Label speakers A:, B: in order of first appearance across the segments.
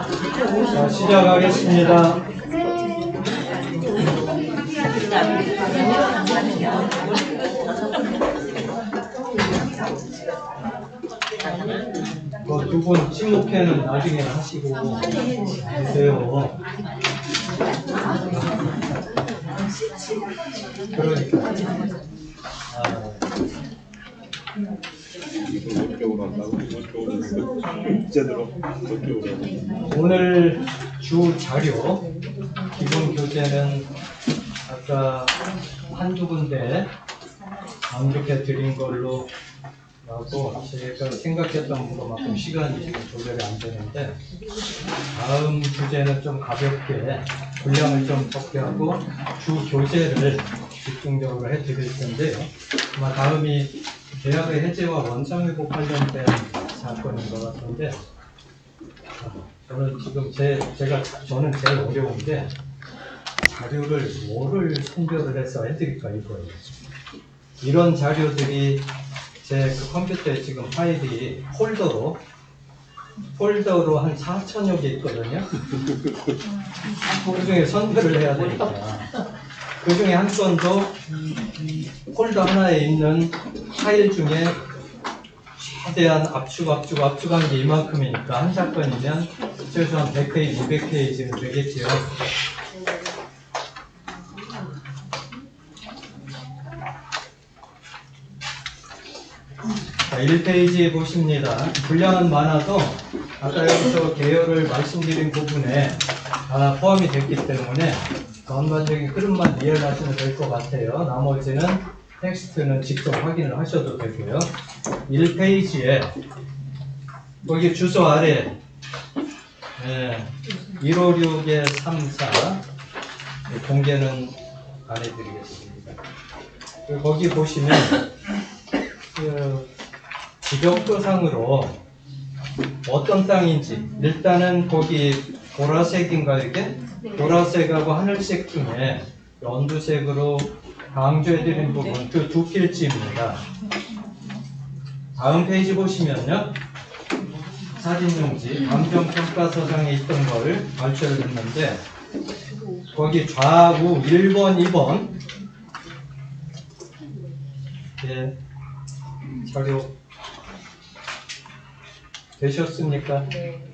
A: 자, 시작하겠습니다. 두 분 침묵회는 나중에 하시고 계세요. 그러니까. 오늘 주 자료 기본 교재는 아까 한두 군데 완벽해 드린 걸로 하고, 제가 생각했던 것만큼 시간이 지금 조절이 안 되는데, 다음 주제는 좀 가볍게 분량을 좀 적게 하고 주 교재를 집중적으로 해드릴 텐데요. 아마 다음이 계약의 해제와 원상회복 관련된 사건인 것 같은데, 저는 지금 저는 제일 어려운 게 자료를 뭐를 선별을 해서 해드릴까 이거예요. 이런 자료들이 제 그 컴퓨터에 지금 파일이 폴더로 한 4,000여 개 있거든요. 그 중에 선별을 해야 되니까. 그 중에 한 건도 폴더 하나에 있는 파일 중에 최대한 압축한 게 이만큼이니까 한 사건이면 최소한 100페이지, 200페이지는 되겠지요. 자, 1페이지에 보십니다. 분량은 많아도 아까 여기서 개요를 말씀드린 부분에 포함이 됐기 때문에 전반적인 흐름만 이해를 하시면 될 것 같아요. 나머지는 텍스트는 직접 확인을 하셔도 되고요. 1페이지에 거기 주소 아래 156의 34 공개는 안 해드리겠습니다. 거기 보시면 지적도상으로 어떤 땅인지, 일단은 거기 보라색인가 이게? 보라색하고 하늘색 중에 연두색으로 강조해드린 부분, 그 두 필지입니다. 다음 페이지 보시면요, 사진용지, 감정평가서장에 있던 걸 발표를 했는데, 거기 좌우 1번, 2번 자료 되셨습니까? 네.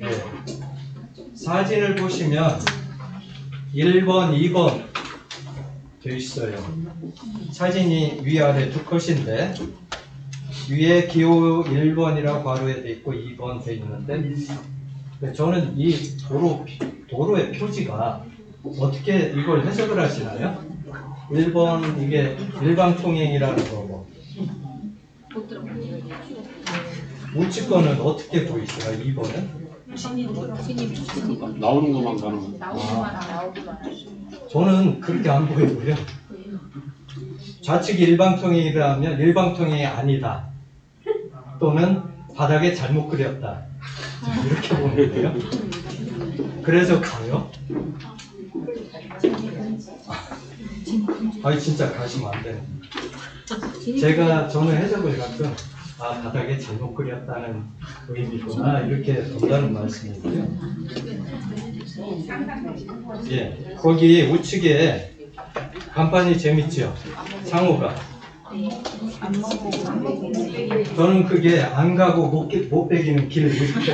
A: 사진을 보시면 1번, 2번 되어 있어요. 사진이 위아래 두 컷인데 위에 기호 1번이라고 괄호에 되어 있고 2번 되어 있는데, 저는 이 도로의 표지가 어떻게 이걸 해석을 하시나요? 1번 이게 일방통행이라는 거고, 우측 거는 어떻게 보이시나요? 2번은?
B: 나오는 것만 가는 거.
A: 저는 그렇게 안 보이고요. 좌측이 일방통행이라면 일방통행이 아니다, 또는 바닥에 잘못 그렸다, 이렇게 보는데요. 그래서 가요? 아니 진짜 가시면 안 돼요. 저는 해석을 가끔 바닥에 잘못 그렸다는 의미구나 이렇게 본다는 말씀이고요. 예, 거기 우측에 간판이 재밌죠? 상호가. 저는 그게 안 가고 못 베기는 길 이렇게.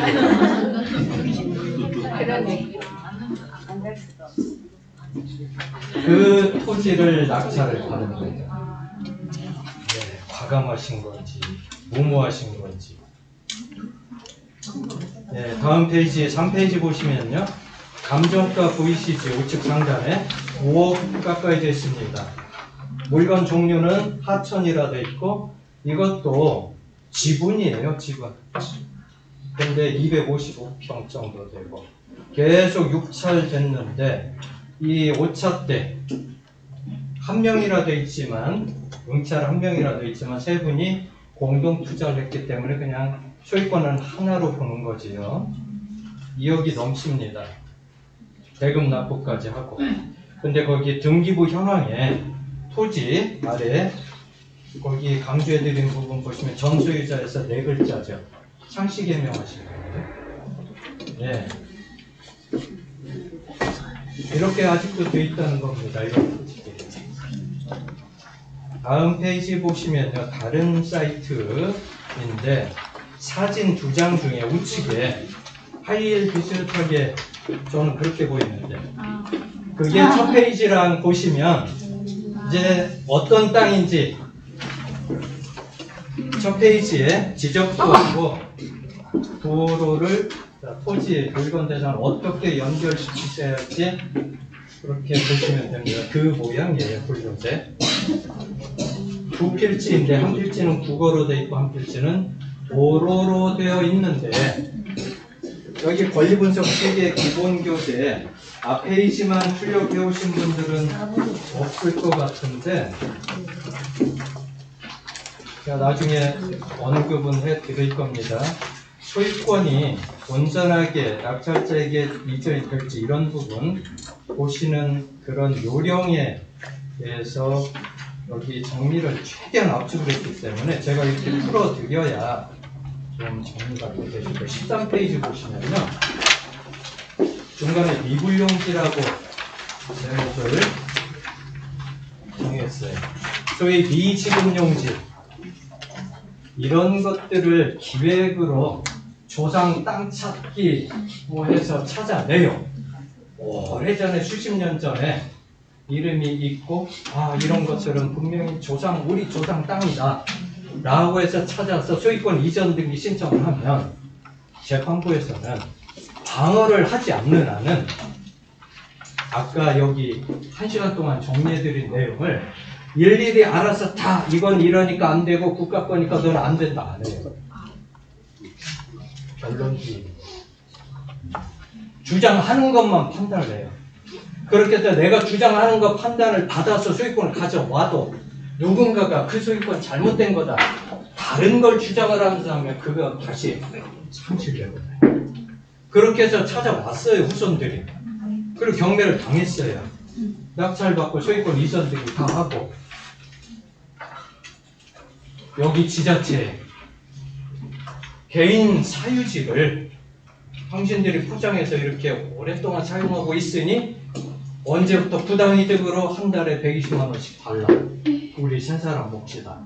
A: 그 토지를 낙찰을 받는 거죠. 과감하신 건지 무모하신 건지. 다음 페이지 3페이지 보시면요, 감정가 보이시죠? 우측 상단에 5억 가까이 됐습니다. 물건 종류는 하천이라 돼 있고, 이것도 지분이에요, 지분. 근데 255평 정도 되고 계속 6차를 됐는데, 이 5차 때 한 명이라 돼 있지만, 응찰 한 명이라 돼 있지만 세 분이 공동 투자를 했기 때문에 그냥 소유권은 하나로 보는 거지요. 2억이 넘습니다. 대금 납부까지 하고. 근데 거기 등기부 현황에 토지 아래 거기 강조해드린 부분 보시면 전소유자에서 4글자죠. 상시 개명하신 거예요. 이렇게 아직도 돼 있다는 겁니다. 이런 토지들이. 다음 페이지 보시면요. 다른 사이트인데 사진 2장 중에 우측에 하이힐 비슷하게 저는 그렇게 보이는데 그게 첫 페이지랑 보시면 이제 어떤 땅인지 첫 페이지에 지적도 하고 도로를 토지 물건 대상 어떻게 연결시키셔야지 그렇게 보시면 됩니다. 그 모양이에요. 굴려제 두 필지인데 한 필지는 국어로 되어 있고 한 필지는 도로로 되어 있는데 여기 권리분석 세계 기본교재 앞 페이지만 출력해 오신 분들은 없을 것 같은데 제가 나중에 언급은 해드릴 겁니다. 소유권이 온전하게 낙찰자에게 이전이 될지 이런 부분 보시는 그런 요령에 대해서 여기 정리를 최대한 압축을 했기 때문에 제가 이렇게 풀어드려야 좀 정리가 되실 거예요. 13페이지 보시면요. 중간에 미불용지라고 제목을 정했어요. 소위 미지급용지 이런 것들을 기획으로 조상 땅 찾기 뭐 해서 찾아내요. 오래전에 수십 년 전에 이름이 있고 이런 것들은 분명히 우리 조상 땅이다 라고 해서 찾아서 소유권 이전 등기 신청을 하면 재판부에서는 방어를 하지 않는 한은 아까 여기 1시간 동안 정리해드린 내용을 일일이 알아서 다 이건 이러니까 안 되고 국가 거니까 너는 안 된다 안 해요. 결론이 주장하는 것만 판단을 해요. 그렇게 해서 내가 주장하는 것 판단을 받아서 소유권을 가져와도 누군가가 그 소유권 잘못된 거다 다른 걸 주장을 하면 그거 다시 상실되거든요. 그렇게 해서 찾아왔어요. 후손들이. 그리고 경매를 당했어요. 낙찰받고 소유권 이전 등이 다 하고 여기 지자체 개인 사유지를 당신들이 포장해서 이렇게 오랫동안 사용하고 있으니 언제부터 부당이득으로 한 달에 120만 원씩 달라. 우리 세 사람 몫이다.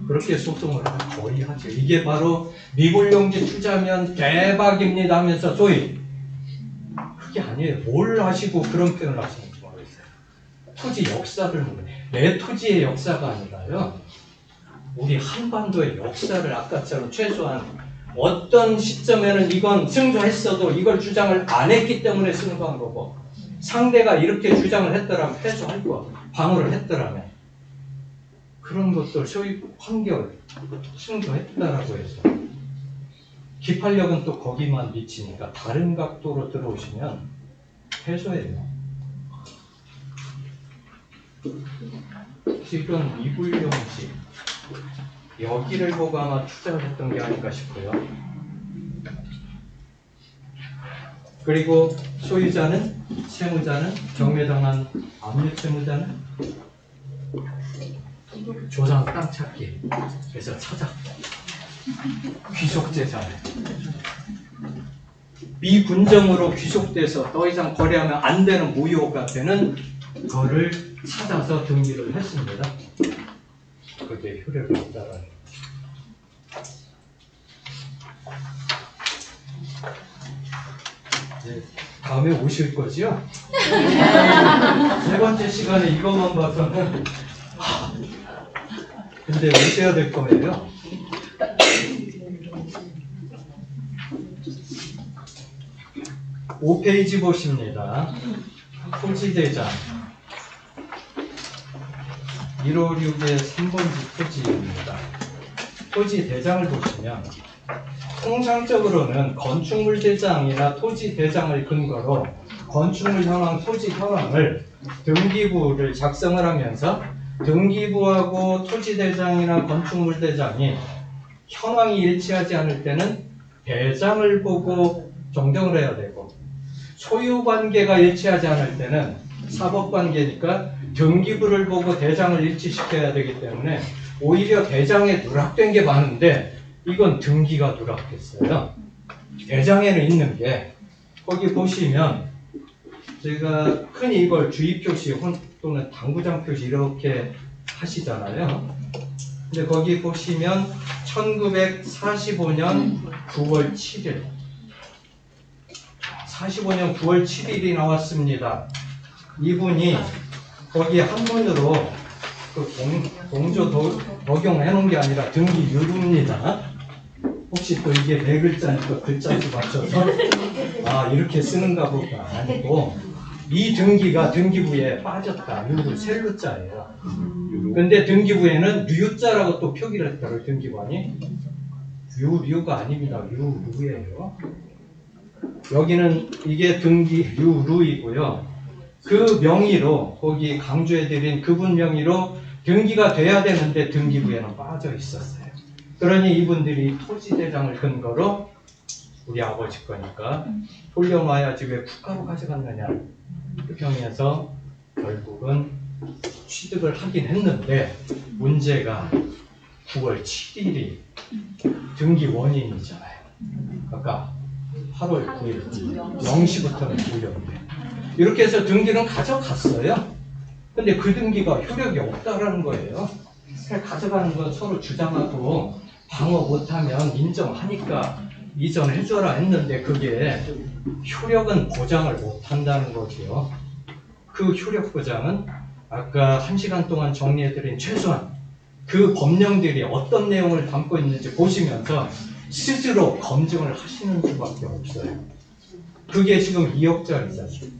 A: 그렇게 소송을 거의 하죠. 이게 바로 미불용지 투자면 대박입니다 하면서 소위 그게 아니에요. 뭘 하시고 그런 표현을 하시는지 모르겠어요. 토지 역사를 모르네. 내 토지의 역사가 아니라요. 우리 한반도의 역사를 아까처럼 최소한 어떤 시점에는 이건 승소했어도 이걸 주장을 안 했기 때문에 승소한 거고 상대가 이렇게 주장을 했더라면 패소할 거 방어를 했더라면 그런 것들 소위 판결 승소했다라고 해서 기판력은 또 거기만 미치니까 다른 각도로 들어오시면 패소예요. 지금 미불용지 여기를 보고 아마 투자를 했던 게 아닌가 싶고요. 그리고 소유자는 채무자는 경매당한 압류채무자는 조상 땅 찾기 그래서 찾아 귀속재산을 미분정으로 귀속돼서 더 이상 거래하면 안 되는 무효가 되는 거를 찾아서 등기를 했습니다. 그게 효력이 있다라는 거죠. 네, 다음에 오실 거지요? 세 번째 시간에 이것만 봐서는 근데 오셔야 될 거예요. 오 페이지 보십니다. 토지대장 156의 3번지 토지입니다. 토지대장을 보시면 통상적으로는 건축물 대장이나 토지 대장을 근거로 건축물 현황, 토지 현황을 등기부를 작성을 하면서 등기부하고 토지 대장이나 건축물 대장이 현황이 일치하지 않을 때는 대장을 보고 정정을 해야 되고 소유 관계가 일치하지 않을 때는 사법 관계니까 등기부를 보고 대장을 일치시켜야 되기 때문에 오히려 대장에 누락된 게 많은데 이건 등기가 누락됐어요. 대장에는 있는 게 거기 보시면 제가 흔히 이걸 주의표시 또는 당구장 표시 이렇게 하시잖아요. 근데 거기 보시면 1945년 9월 7일 45년 9월 7일이 나왔습니다. 이분이 거기에 한문으로 그 공조 적용해 놓은 게 아니라 등기 유루입니다. 혹시 또 이게 네 글자니까 글자수 맞춰서 이렇게 쓰는가 보다 아니고, 이 등기가 등기부에 빠졌다. 유루 셀루자예요. 근데 등기부에는 류자라고 또 표기를 했다고 등기관이. 유류가 아닙니다. 유루예요. 여기는 이게 등기 유루이고요. 그 명의로 거기 강조해드린 그분 명의로 등기가 돼야 되는데 등기부에는 빠져 있었어요. 그러니 이분들이 토지대장을 근거로 우리 아버지 거니까 돌려놔야지 왜 국가로 가져갔느냐 평에서 결국은 취득을 하긴 했는데, 문제가 9월 7일이 등기 원인이잖아요. 아까 8월 9일 0시부터는 돌려오게 이렇게 해서 등기는 가져갔어요. 근데 그 등기가 효력이 없다라는 거예요. 가져가는 건 서로 주장하고 방어 못하면 인정하니까 이전해줘라 했는데 그게 효력은 보장을 못한다는 거죠. 그 효력 보장은 아까 1시간 동안 정리해드린 최소한 그 법령들이 어떤 내용을 담고 있는지 보시면서 스스로 검증을 하시는 수밖에 없어요. 그게 지금 2억짜리잖아요.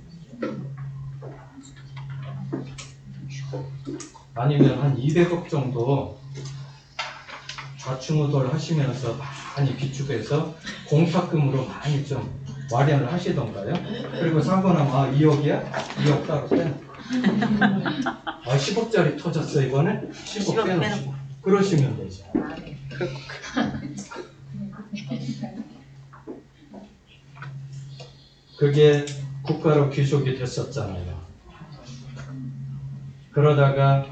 A: 아니면 한 200억 정도 좌충우돌 하시면서 많이 비축해서 공탁금으로 많이 좀 마련을 하시던가요? 그리고 사고 나면 2억이야? 2억 따로 빼놓고 10억짜리 터졌어 이번에? 10억 빼놓고 그러시면 되죠. 그게 국가로 귀속이 됐었잖아요. 그러다가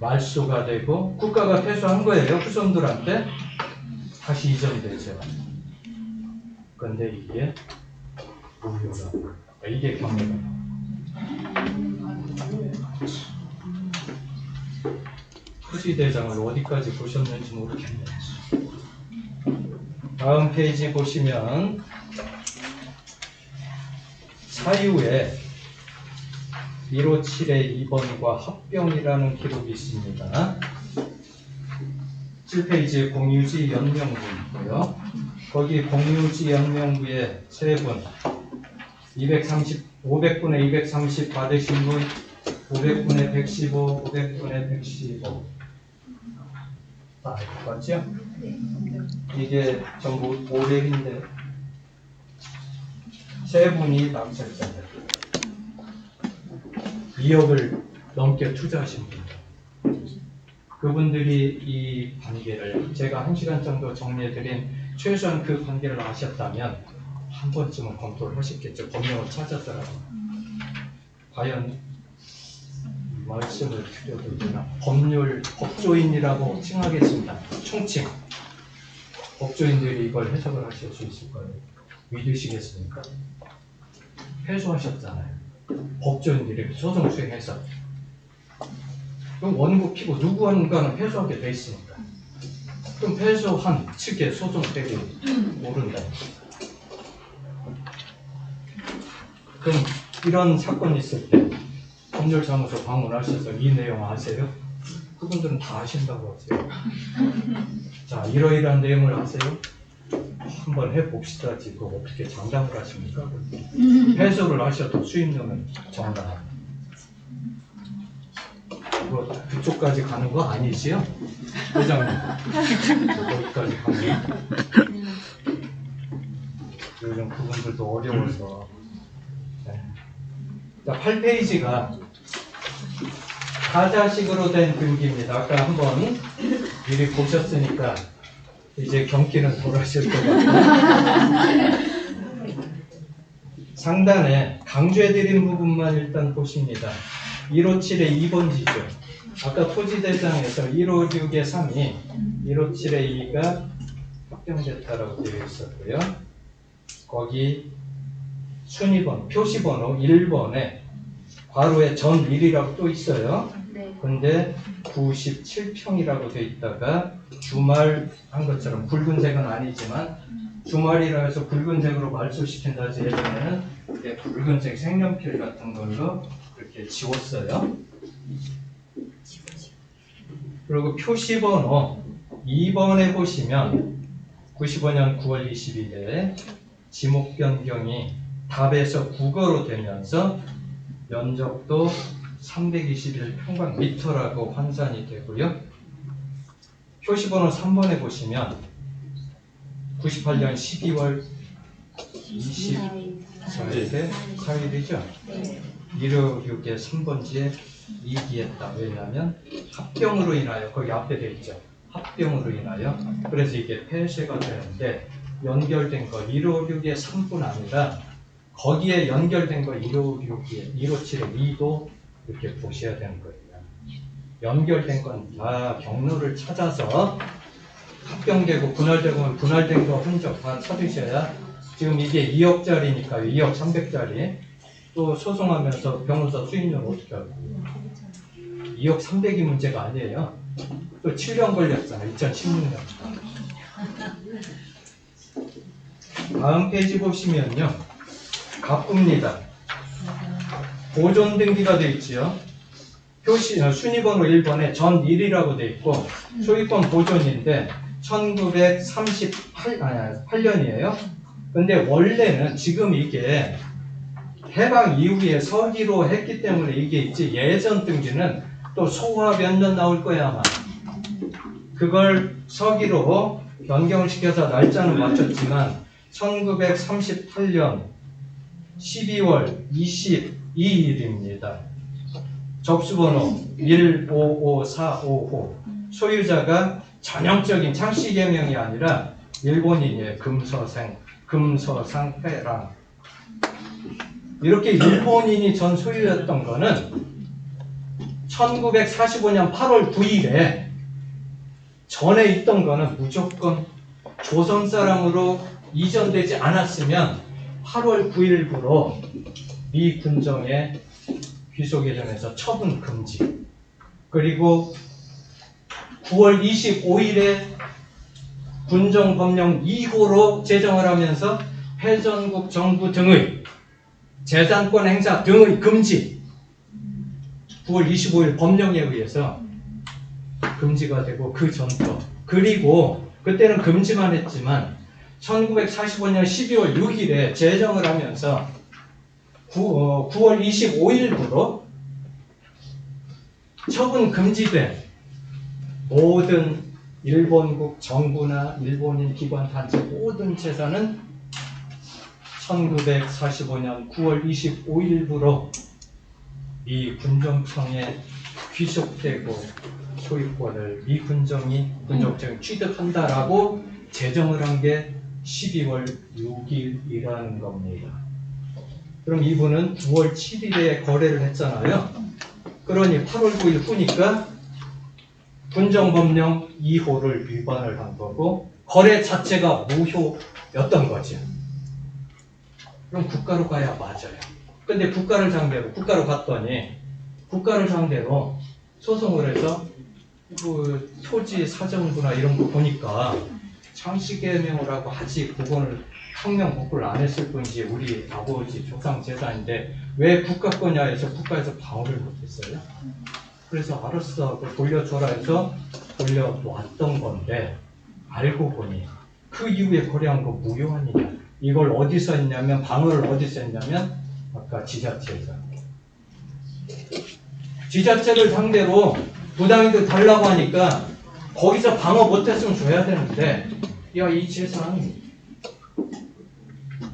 A: 말소가 되고 국가가 패소한 거예요. 후손들한테 다시 이전되죠. 근데 이게 무효라고. 이게 경매가. 토지대장을 어디까지 보셨는지 모르겠네요. 다음 페이지 보시면 사유에 157의 2번과 합병이라는 기록이 있습니다. 7페이지에 공유지 연명부 있고요. 거기 공유지 연명부에 세 분, 500분에 230 받으신 분, 500분에 115, 500분에 115. 다 맞죠? 이게 전부 오랩인데 세 분이 남설자들. 2억을 넘게 투자하신 분들. 그분들이 이 관계를 제가 1시간 정도 정리해드린 최소한 그 관계를 아셨다면 한 번쯤은 검토를 하셨겠죠. 법령을 찾았더라고요. 과연 말씀을 드려도 되나? 법조인이라고 칭하겠습니다. 총칭. 법조인들이 이걸 해석을 하실 수 있을 거예요. 믿으시겠습니까? 패소하셨잖아요. 법조인들이 소송 수행해서. 그럼 원고 피고 누구한가는 패소하게 돼 있으니까. 그럼 패소한 측의 소송대비 오른다. 그럼 이런 사건이 있을 때 법률사무소 방문하셔서 이 내용 아세요? 그분들은 다 아신다고 하세요. 자, 이러이러한 내용을 아세요? 한번 해봅시다. 지금 어떻게 장담을 하십니까? 패소를 하셔도 수임료는 정당합니다. 그쪽까지 가는 거 아니지요? 회장님 거기까지 가면 요즘 그분들도 어려워서. 네. 자, 8페이지가 가자식으로 된 등기입니다. 아까 한번 미리 보셨으니까 이제 경기는 덜하실 것 같아요. 상단에 강조해드린 부분만 일단 보십니다. 157의 2번지죠. 아까 토지대장에서 156의 3이 157의 2가 합병됐다라고 되어 있었고요. 거기 순위번, 표시번호 1번에 괄호에 전 1이라고 또 있어요.
B: 네.
A: 근데 97평이라고 돼 있다가 주말 한 것처럼 붉은색은 아니지만 주말이라 해서 붉은색으로 말소시킨다 해서 예전에는 이렇게 붉은색 색연필 같은 걸로 이렇게 지웠어요. 그리고 표시번호 2번에 보시면 95년 9월 20일에 지목 변경이 답에서 국어로 되면서 면적도 321평방미터라고 환산이 되고요. 표시번호 3번에 보시면 98년 12월 24일이죠.
B: 네.
A: 156의 3번지에 이기했다. 왜냐하면 합병으로 인하여 거기 앞에 돼 있죠. 합병으로 인하여 그래서 이게 폐쇄가 되는데 연결된 거 156의 3뿐 아니라 거기에 연결된 거 156의 157의 2도 이렇게 보셔야 되는 거예요. 연결된 건 다 경로를 찾아서 합병되고 분할되고 분할된 거 흔적 다 찾으셔야 지금 이게 2억짜리니까 2억 300짜리 또 소송하면서 변호사 수임료 어떻게 하고 2억 300이 문제가 아니에요. 또 7년 걸렸잖아. 2016년. 다음 페이지 보시면요. 가쁩니다. 보존 등기가 되어 있지요. 표시 순위번호 1번에 전 1이라고 되어 있고 소유권 보존인데 1938년이에요. 근데 원래는 지금 이게 해방 이후에 서기로 했기 때문에 이게 있지 예전 등기는 또 소화 몇 년 나올 거야 아마. 그걸 서기로 변경을 시켜서 날짜는 맞췄지만 1938년 12월 22일입니다. 접수번호 15545호 소유자가 전형적인 창씨개명이 아니라 일본인의 금서상태랑 이렇게 일본인이 전 소유였던 거는 1945년 8월 9일에 전에 있던 거는 무조건 조선 사람으로 이전되지 않았으면 8월 9일부로 미 군정의 귀속 예정에서 처분 금지. 그리고 9월 25일에 군정법령 2호로 제정을 하면서 패전국 정부 등의 재산권 행사 등의 금지. 9월 25일 법령에 의해서 금지가 되고 그 전부터 그리고 그때는 금지만 했지만 1945년 12월 6일에 제정을 하면서 9월 25일부로 처분 금지된 모든 일본국 정부나 일본인 기관 단체 모든 재산은 1945년 9월 25일부로 미 군정청에 귀속되고 소유권을 미 군정이 군정청이 취득한다라고 제정을 한 게 12월 6일이라는 겁니다. 그럼 이분은 9월 7일에 거래를 했잖아요. 그러니 8월 9일 후니까 군정법령 2호를 위반을 한 거고 거래 자체가 무효였던 거죠. 그럼 국가로 가야 맞아요. 근데 국가를 갔더니 국가를 상대로 소송을 해서 그 토지 사정부나 이런 거 보니까 창씨개명을 하고 아직 그거를 성명 복구를 안 했을 뿐이지 우리 아버지 조상 재산인데 왜 국가 거냐 해서 국가에서 방어를 못했어요. 그래서 알았어 돌려줘라 해서 돌려왔던 건데 알고 보니 그 이후에 거래한 거 무효 아니냐. 이걸 어디서 했냐면 방어를 어디서 했냐면 아까 지자체에서. 지자체를 상대로 부당이득 달라고 하니까 거기서 방어 못했으면 줘야 되는데 야 이 재산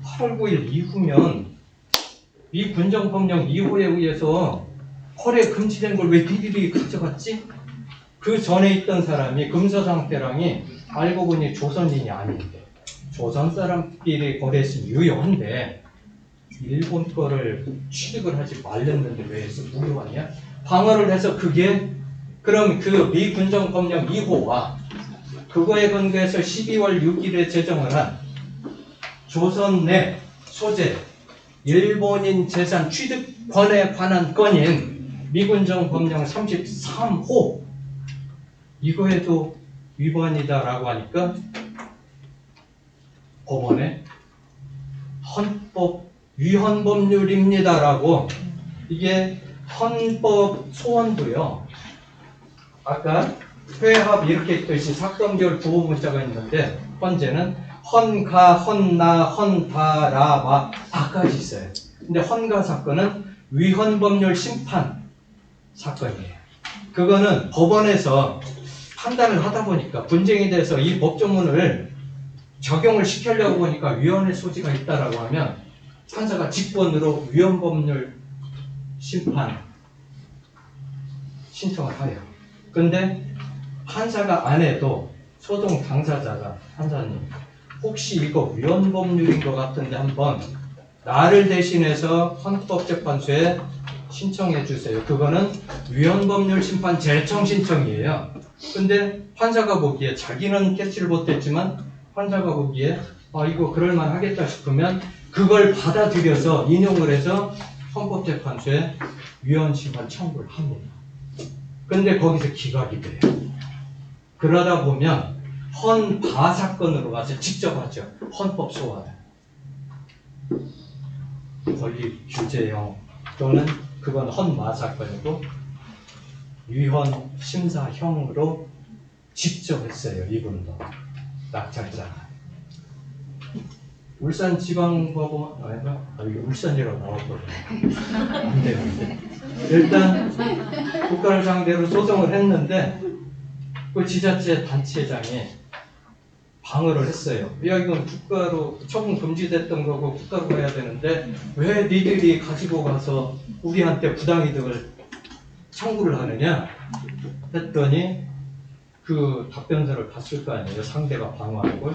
A: 8월 9일 이후면 미 군정법령 2호에 의해서 거래 금지된 걸 왜 니들이 가져갔지? 그 전에 있던 사람이 금서상태랑이 알고 보니 조선인이 아닌데 조선 사람끼리 거래했으면 유효한데 일본 거를 취득을 하지 말랬는데 왜 해서 무효하냐? 방어를 해서 그게 그럼 그 미 군정법령 2호와 그거에 근거해서 12월 6일에 제정을 한 조선 내 소재 일본인 재산 취득권에 관한 건인 미군정 법령 33호 이거에도 위반이다라고 하니까 법원에 헌법 위헌 법률입니다라고 이게 헌법 소원도요. 아까 회합 이렇게 있듯이 사건별 구호 문자가 있는데 헌재는 헌가, 헌나, 헌다라마 다까지 있어요. 근데 헌가 사건은 위헌법률 심판 사건이에요. 그거는 법원에서 판단을 하다 보니까 분쟁에 대해서 이 법조문을 적용을 시키려고 보니까 위헌의 소지가 있다라고 하면 판사가 직권으로 위헌법률 심판 신청을 해요. 근데 판사가 안 해도 소송 당사자가 판사님 혹시 이거 위헌법률인 것 같은데 한번 나를 대신해서 헌법재판소에 신청해 주세요. 그거는 위헌법률 심판 재청 신청이에요. 근데 판사가 보기에 자기는 캐치를 못했지만 판사가 보기에 이거 그럴만 하겠다 싶으면 그걸 받아들여서 인용을 해서 헌법재판소에 위헌 심판 청구를 합니다. 근데 거기서 기각이 돼요. 그러다 보면 헌바 사건으로 가서 직접 하죠. 헌법 소환을. 권리 규제형 또는 그건 헌마 사건이고 위헌 심사형으로 직접 했어요. 이분도 낙찰자. 울산지방법원 이게 울산이라고 나왔거든요. 안 되는데 일단 국가를 상대로 소송을 했는데 그 지자체 단체장이 방어를 했어요. 야 이건 국가로 처분 금지됐던 거고 국가로 해야 되는데 왜 니들이 가지고 가서 우리한테 부당이득을 청구를 하느냐 했더니 그 답변서를 봤을 거 아니에요. 상대가 방어하는 걸.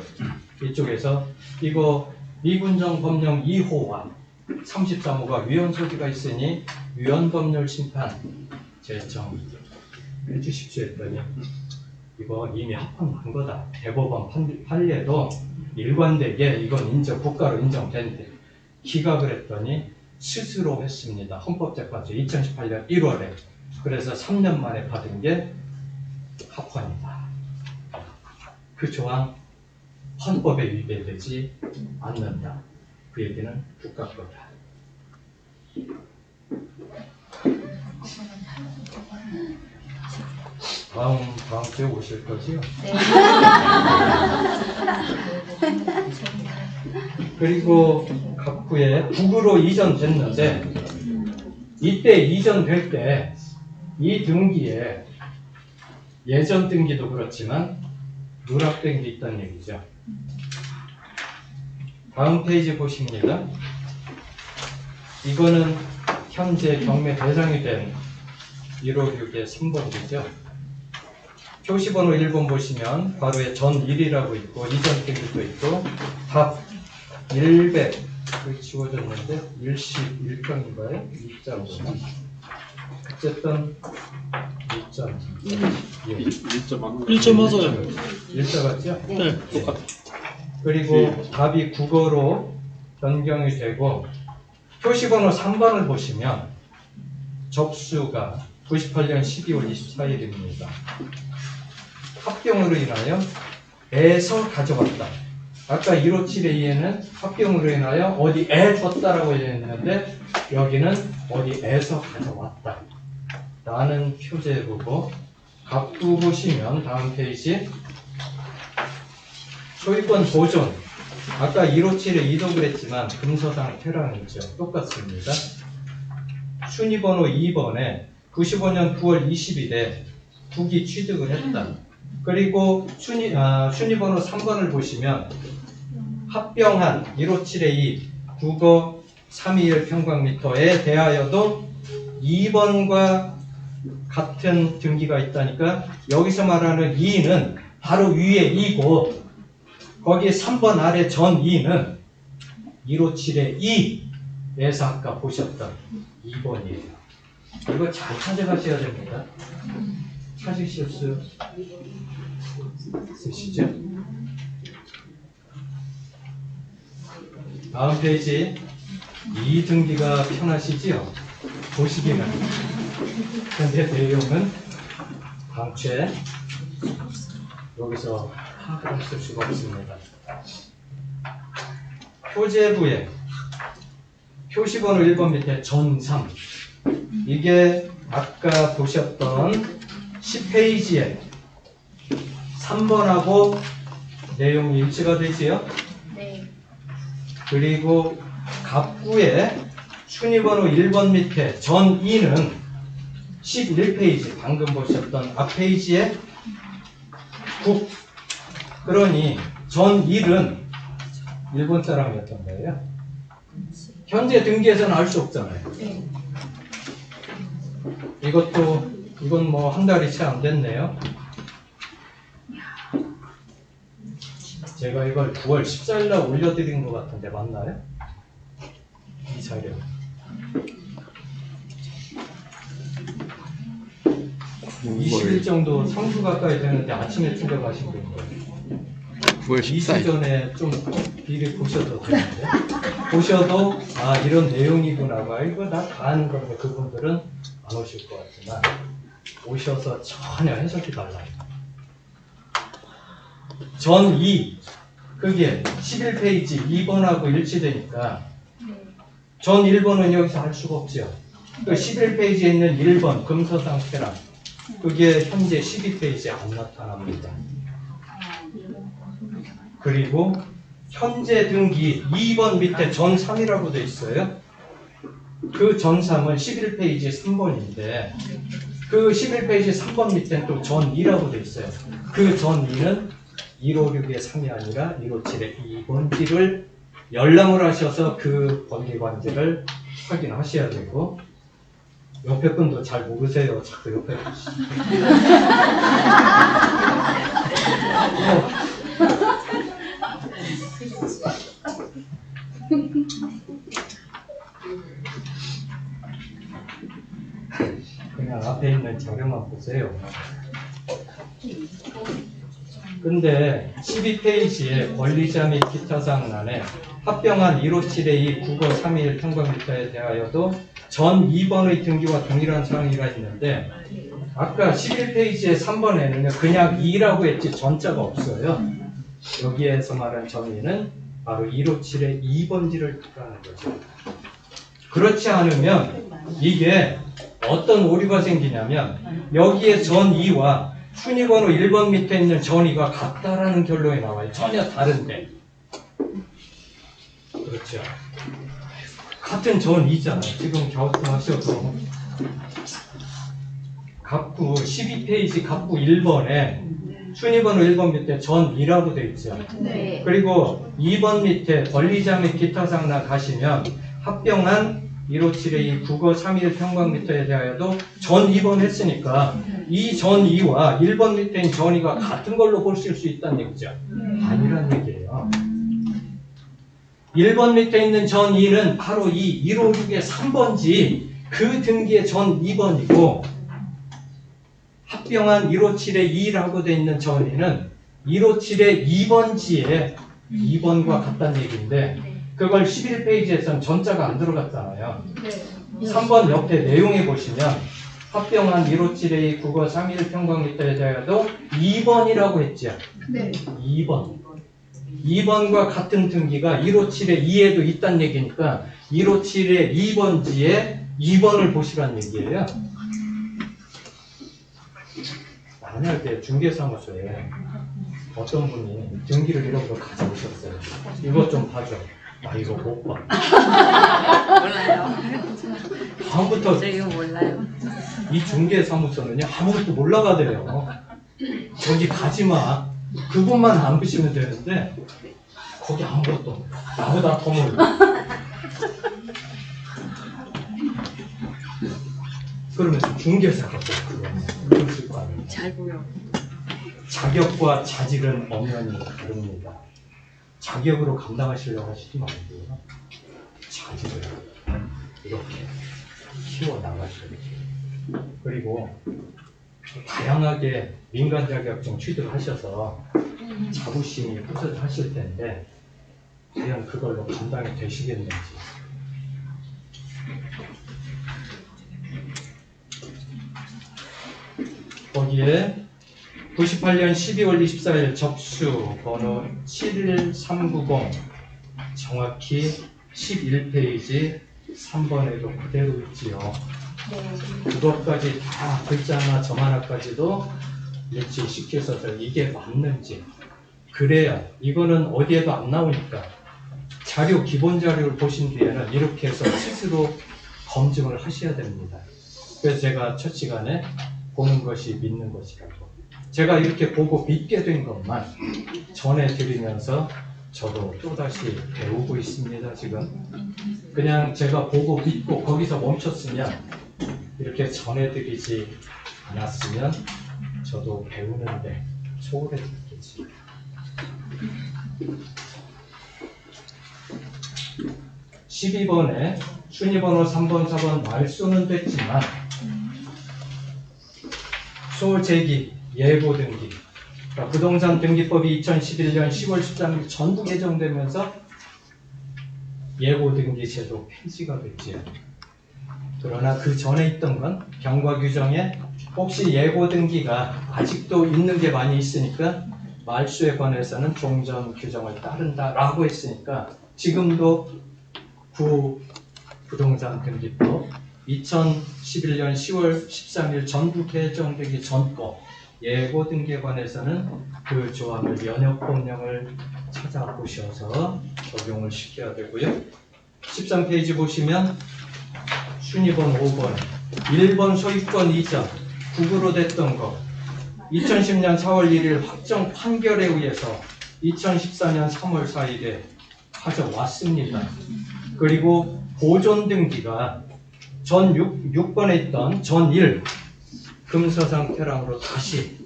A: 이쪽에서 이거 미군정 법령 2호와 33호가 위헌 소지가 있으니 위헌 법률 심판 제청 해주십시오 했더니 이거 이미 합헌한 거다. 대법원 판례도 일관되게 이건 국가로 인정된대. 기각을 했더니 스스로 했습니다. 헌법재판소 2018년 1월에. 그래서 3년 만에 받은 게 합헌이다. 그 조항 헌법에 위배되지 않는다. 그 얘기는 국가 거다. 다음 주에 오실 거지요? 네. 그리고 갑구에 북으로 이전됐는데 이때 이전될 때 이 등기에 예전 등기도 그렇지만 누락된 게 있다는 얘기죠. 다음 페이지 보십니다. 이거는 현재 경매 대상이 된 156의 3번이죠. 표시번호 1번 보시면 바로에 전 1이라고 있고 이전 등기도 있고 답 100 여기 지워졌는데 111평인가요? 2.5 어쨌든 2점
B: 1점 맞아요.
A: 1자 같죠?
B: 네, 똑같아요.
A: 그리고 답이 국어로 변경이 되고 표시번호 3번을 보시면 접수가 98년 12월 24일입니다. 합병으로 인하여 에서 가져왔다. 아까 157의 2에는 합병으로 인하여 어디에 줬다라고 했는데 여기는 어디에서 가져왔다. 라는 표제보고 갑구 보시면 다음 페이지 소유권 보존. 아까 157에 2도 그랬지만 금서당 퇴랑이죠. 똑같습니다. 순위번호 2번에 95년 9월 20일에 국이 취득을 했다. 그리고 순위번호 3번을 보시면 합병한 157의 2 국어 321 평방미터에 대하여도 2번과 같은 등기가 있다니까 여기서 말하는 2는 바로 위에 2고 거기에 3번 아래 전 2는 157의 2에서 아까 보셨던 2번이에요. 이거 잘 찾아가셔야 됩니다. 찾으실 수 있으시죠? 다음 페이지 이 등기가 편하시지요? 보시기는. 근데 내용은 당최 여기서 파악을 하실 수가 없습니다. 표제부에 표시번호 1번 밑에 전3, 이게 아까 보셨던 10페이지에 3번하고 내용이 일치가 되지요?
B: 네.
A: 그리고 갑구에 순위번호 1번 밑에 전2는 11페이지, 방금 보셨던 앞 페이지에 9. 그러니 전1은 일본 사람이었던 거예요. 현재 등기에서는 알 수 없잖아요.
B: 네.
A: 이건 뭐 한 달이 채 안 됐네요. 제가 이걸 9월 14일 날 올려드린 것 같은데 맞나요? 이 자료. 20일 정도 3주 가까이 되는데 아침에 출력하신 거예요.
C: 9월 14일.
A: 2주 전에 좀 미리 보셔도 되는데 보셔도 아 이런 내용이구나 이거 다 아는 건데 그분들은 안 오실 것 같지만 오셔서 전혀 해석이 달라요. 전2 그게 11페이지 2번하고 일치되니까 전 1번은 여기서 할 수가 없죠. 그 11페이지에 있는 1번 금서상태랑 그게 현재 12페이지에 안 나타납니다. 그리고 현재 등기 2번 밑에 전3이라고 되어 있어요. 그 전3은 11페이지 3번인데 그 11페이지 3번 밑에는 또 전2라고 되어 있어요. 그 전2는 156의 3이 아니라 157의 2번지를 열람을 하셔서 그 권리관계를 확인하셔야 되고 옆에 분도 잘 모르세요. 자꾸 옆에 그냥 앞에 있는 자료만 보세요. 근데 12페이지에 권리자 및 기타 사항란에 합병한 157의 2 국어 321 평방미터에 대하여도 전 2번의 등기와 동일한 사항이라 했는데 아까 11페이지의 3번에는 그냥 2라고 했지 전자가 없어요. 여기에서 말한 전2는 바로 157의 2번지를 뜻하는 거죠. 그렇지 않으면 이게 어떤 오류가 생기냐면 여기에 전2와 순위번호 1번 밑에 있는 전2가 같다라는 결론이 나와요. 전혀 다른데. 그렇죠. 같은 전2잖아요. 지금 갸우뚱하셔도 갑구 12페이지 갑구 1번에 순위번호 1번 밑에 전2라고 되어 있죠.
B: 네.
A: 그리고 2번 밑에 권리자 및 기타 상란 가시면 합병한 157의 국어 321 평방미터에 대하여도 전 2번 했으니까 이 전 2와 1번 밑에 있는 전 2가 같은 걸로 보실 수 있다는 얘기죠. 아니란 얘기예요. 1번 밑에 있는 전 2는 바로 이 156의 3번지 그 등기의 전 2번이고 합병한 157의 2라고 되어 있는 전 2는 157의 2번지에 2번과 같다는 얘기인데 그걸 11페이지에서는 전자가 안 들어갔잖아요. 3번 옆에 내용에 보시면 합병한 157의 국어 321 평방미터에 대하여도 2번이라고 했죠.
B: 네.
A: 2번. 2번과 같은 등기가 157의 2에도 있다는 얘기니까 157의 2번지에 2번을 보시라는 얘기예요. 만약에 중개사무소에 어떤 분이 등기를 이런 거 가져오셨어요. 이것 좀 봐줘. 아 이거 못 봐.
B: 몰라요.
A: 다음부터
B: 저 이거 몰라요.
A: 이 중개사무소는요 아무것도 몰라가대요. 저기 가지마. 그것만 안 보시면 되는데 거기 아무것도 몰라. 나보다 더 몰라. 그러면 중개사가 또 그거 있을 거 아니에요.
B: 잘 보여.
A: 자격과 자질은 엄연히 다릅니다. 자격으로 감당하시려고 하시지 말고요. 자질을 이렇게 키워나가셔야죠. 그리고 다양하게 민간 자격증 취득을 하셔서 자부심이 뿌듯하실 텐데 과연 그걸로 감당이 되시겠는지 거기에 98년 12월 24일 접수 번호 71390 정확히 11페이지 3번에도 그대로 있지요. 그것까지 다 글자 하나 점 하나까지도 일치시켜서 이게 맞는지, 그래야 이거는 어디에도 안 나오니까 자료, 기본 자료를 보신 뒤에는 이렇게 해서 스스로 검증을 하셔야 됩니다. 그래서 제가 첫 시간에 보는 것이 믿는 것이라고, 제가 이렇게 보고 믿게 된 것만 전해드리면서 저도 또다시 배우고 있습니다. 지금 그냥 제가 보고 믿고 거기서 멈췄으면, 이렇게 전해드리지 않았으면 저도 배우는데 소홀해졌겠지. (12번에) 순위번호 3번, 4번 말소는 됐지만 소재기, 예고등기, 그러니까 부동산 등기법이 2011년 10월 13일 전부 개정되면서 예고등기 제도 폐지가 됐지요. 그러나 그 전에 있던 건 경과 규정에 혹시 예고등기가 아직도 있는 게 많이 있으니까 말소에 관해서는 종전 규정을 따른다라고 했으니까, 지금도 구 부동산 등기법 2011년 10월 13일 전부 개정되기 전 거 예고 등기에 관해서는 그 조항을 면역법령을 찾아보셔서 적용을 시켜야 되고요. 13페이지 보시면 순위번 5번 1번 소유권 이전 국으로 됐던 거 2010년 4월 1일 확정 판결에 의해서 2014년 3월 4일에 가져왔습니다. 그리고 보존 등기가 전 6번에 있던 전 1 금서상 태랑으로 다시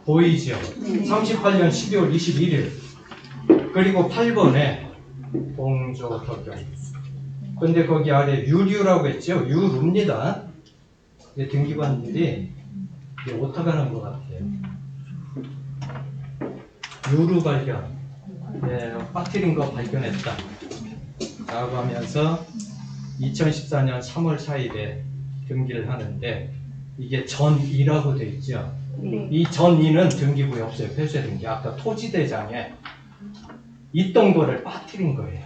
A: 보이죠. 38년 12월 21일. 그리고 8번에 공조 적용. 근데 거기 아래 유류라고 했죠. 유루입니다. 등기관들이 오타가 난 것 같아요. 유루 발견. 빠뜨린 거 발견했다 라고 하면서 2014년 3월 4일에 등기를 하는데, 이게 전2라고 되어 있죠. 이 전2는 등기부에 없어요. 폐쇄된 게 아까 토지대장에 있던 거를 빠뜨린 거예요.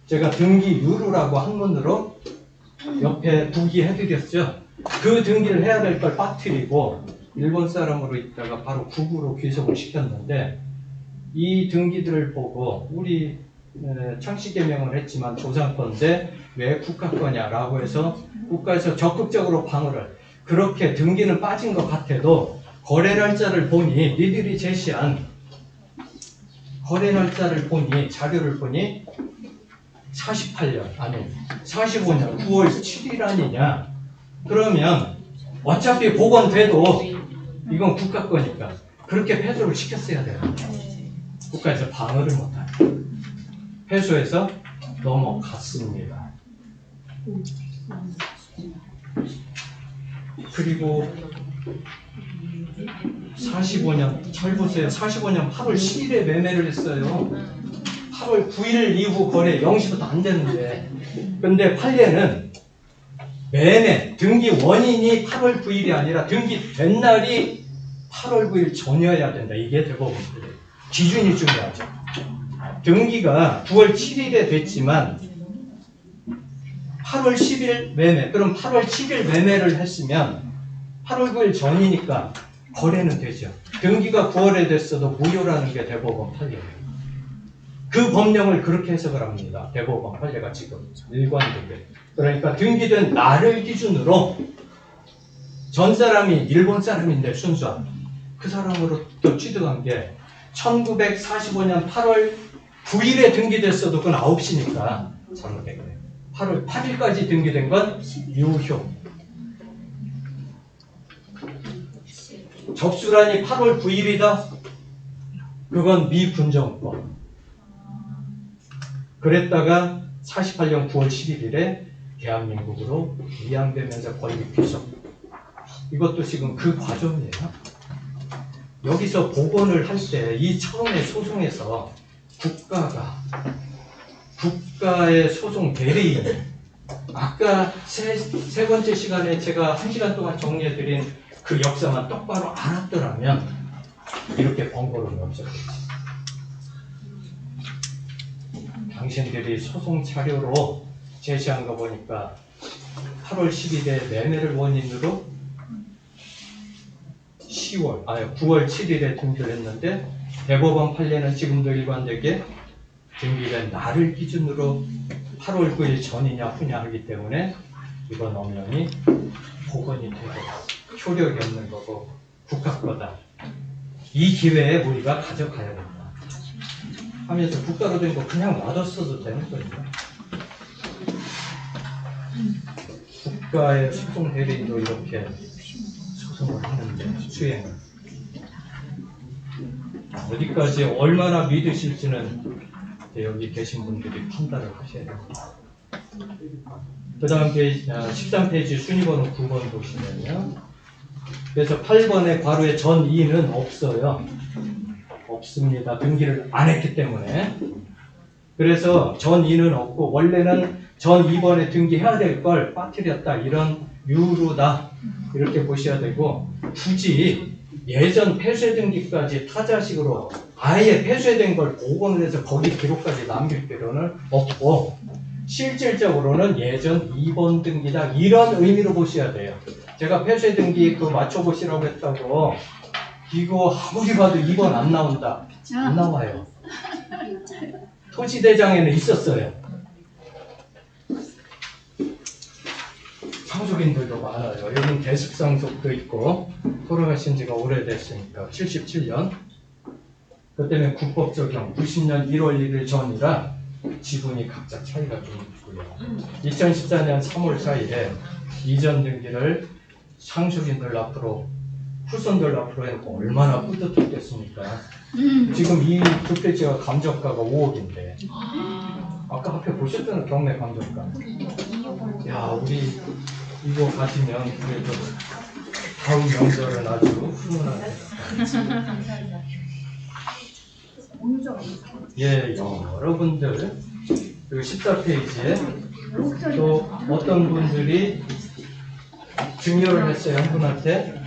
A: 제가 등기 유루라고 한문으로 옆에 부기해드렸죠. 그 등기를 해야 될 걸 빠뜨리고 일본 사람으로 있다가 바로 국으로 귀속을 시켰는데, 이 등기들을 보고 우리 창씨개명을 했지만 조상건데 왜 국가거냐라고 해서 국가에서 적극적으로 방어를, 그렇게 등기는 빠진 것 같아도 거래날짜를 보니, 니들이 제시한 거래날짜를 보니, 자료를 보니 48년 아니 45년 9월 7일 아니냐. 그러면 어차피 복원돼도 이건 국가 거니까 그렇게 폐소를 시켰어야 돼요. 국가에서 방어를 못하고 회수해서 넘어갔습니다. 그리고 45년, 잘 보세요. 45년 8월 10일에 매매를 했어요. 8월 9일 이후 거래 0시부터 안 되는데, 근데 판례는 매매, 등기 원인이 8월 9일이 아니라 등기된 날이 8월 9일 전이어야 된다. 이게 대법원들의 기준이 중요하죠. 등기가 9월 7일에 됐지만 8월 10일 매매, 그럼 8월 10일 매매를 했으면 8월 9일 전이니까 거래는 되죠. 등기가 9월에 됐어도 무효라는 게 대법원 판례예요. 그 법령을 그렇게 해석을 합니다. 대법원 판례가 지금 일관되게. 그러니까 등기된 날을 기준으로 전 사람이 일본 사람인데 순수한 그 사람으로부터 취득한 게 1945년 8월 9일에 등기됐어도 그건 9시니까 잘못된 거예요. 8월 8일까지 등기된 건 유효. 접수란이 8월 9일이다? 그건 미분정권. 그랬다가 48년 9월 11일에 대한민국으로 이양되면서 권리 귀속. 이것도 지금 그 과정이에요. 여기서 복원을 할 때 이 처음에 소송에서 국가의 소송 대리인, 아까 세 번째 시간에 제가 1시간 동안 정리해드린 그 역사만 똑바로 알았더라면 이렇게 번거로움이 없었겠지. 당신들이 소송 자료로 제시한 거 보니까 8월 12일에 매매를 원인으로 9월 7일에 등기를 했는데 대법원 판례는 지금도 일관되게 등기된 날을 기준으로 8월 9일 전이냐 후냐 하기 때문에 이건 엄연히 복원이 되고 효력이 없는 거고 국가 거다. 이 기회에 우리가 가져가야 된다 하면서 국가로 된 거 그냥 놔뒀어도 되는 거죠. 국가의 소송 대리인도 이렇게 소송을 하는데 수행을 어디까지 얼마나 믿으실지는 여기 계신 분들이 판단을 하셔야 됩니다. 그 다음 페이지, 13페이지 순위번호 9번 보시면요. 그래서 8번에 괄호에 전 2는 없어요. 없습니다. 등기를 안 했기 때문에. 그래서 전 2는 없고 원래는 전 2번에 등기해야 될 걸 빠뜨렸다. 이런 이유로다. 이렇게 보셔야 되고 굳이 예전 폐쇄 등기까지 타자식으로 아예 폐쇄된 걸 복원을 해서 거기 기록까지 남길 필요는 없고 실질적으로는 예전 2번 등기다 이런 의미로 보셔야 돼요. 제가 폐쇄 등기 그거 맞춰보시라고 했다고 이거 아무리 봐도 2번 안 나온다. 안 나와요. 토지대장에는 있었어요. 상속인들도 많아요. 여기는 대습상속도 있고 돌아가신 지가 오래됐으니까 77년. 그 때문에 국법 적용 90년 1월 1일 전이라 지분이 각자 차이가 좀 있고요. 2014년 3월 4일에 이전 등기를 상속인들 앞으로 후손들 앞으로 해놓고 얼마나 뿌듯했겠습니까? 지금 이 두 페이지가 감정가가 5억인데 아까 앞에 보셨잖아요. 경매 감정가. 야 우리 이거 가지면 그래도 다음 명절은 아주 훈훈하게. 예, 여러분들 그 14페이지에 또 어떤 분들이 증여를 했어요. 한 분한테.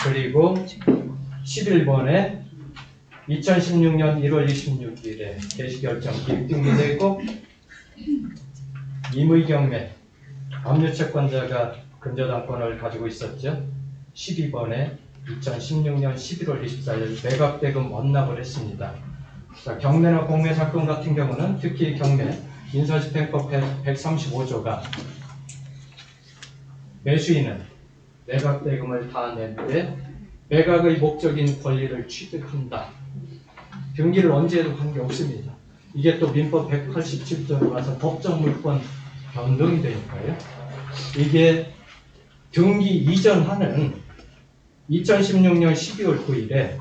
A: 그리고 11번에 2016년 1월 26일에 개시결정 기획등기되고 임의경매 압류채권자가 근저당권을 가지고 있었죠. 12번에 2016년 11월 24일 매각대금 완납을 했습니다. 자, 경매나 공매 사건 같은 경우는 특히 경매 민사집행법 135조가 매수인은 매각대금을 다 냈는데 매각의 목적인 권리를 취득한다. 등기를 언제 해도 관계없습니다. 이게 또 민법 187조로 가서 법정물권 변동이 되니까요. 이게 등기 이전하는 2016년 12월 9일에